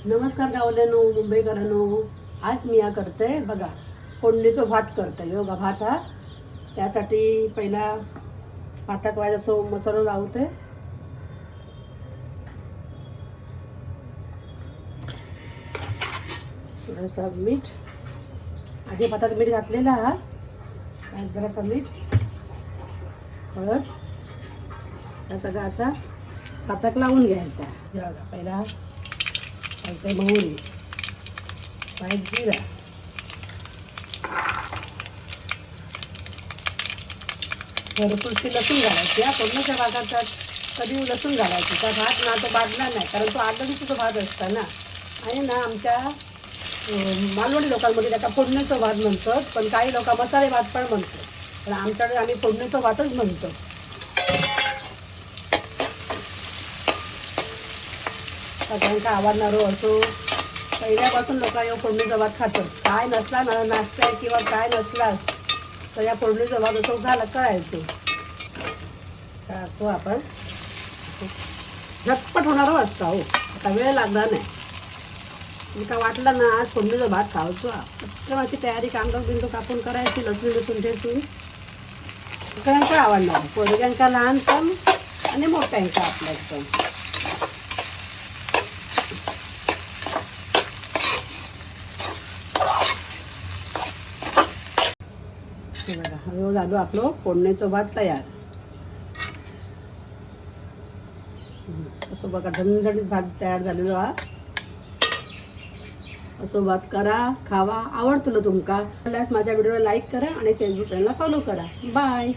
नमस्कार गावल्यानो, मुंबईकरांनो. आज मी या करते बघा फोडणीचा भात करते. योगा भात हा. त्यासाठी पहिला भाताक वायचा सो मसालो लावते. थोडासा मीठ, आधी भातात मीठ घातलेला हा. त्यात जरासा मीठ, हळद, हा सगळा असा भाताक लावून घ्यायचा. बघा पहिला घालते मोहरी, वाईट जिरा, भरपूरशी लसूण घालायची. या फोडणीच्या भातात कधी लसूण घालायची. त्या भात ना तो भाजला नाही, कारण तो आठ दिवसाचा भात असता ना. आणि ना आमच्या मालवणी लोकांमध्ये त्याचा फोडणीचा भात म्हणतात, पण काही लोक मसाले भात पण म्हणतात. पण आमच्याकडे आम्ही फोडणीचा भातच म्हणतो. सगळ्यांका आवडणारो असो, पहिल्यापासून लोक या फोडणीचा भात खातात. काय नसला ना नाश्ता किंवा काय नसला तर या फोडणीचा भात असं झाला करायचो. असो आपण झटपट होणारा असता. हो, आता वेळ लागणार नाही. मी का वाटलं ना आज फोडणीचा भात खावचो. माझी तयारी कांदा बिंदू कापून करायची, लसूण लसूण ठेचून. सगळ्यांका आवडणार, पोरग्यांका लहानपण आणि मोठ्यांका आपल्या एकदम. बघा हळू झालो आपलं फोडणीचा भात तयार. असं बघा झणझणीत भात तयार झालेलो हा. असं भात करा, खावा. आवडतो ना तुमका? माझ्या व्हिडिओला लाईक करा आणि फेसबुक चॅनलला फॉलो करा. बाय.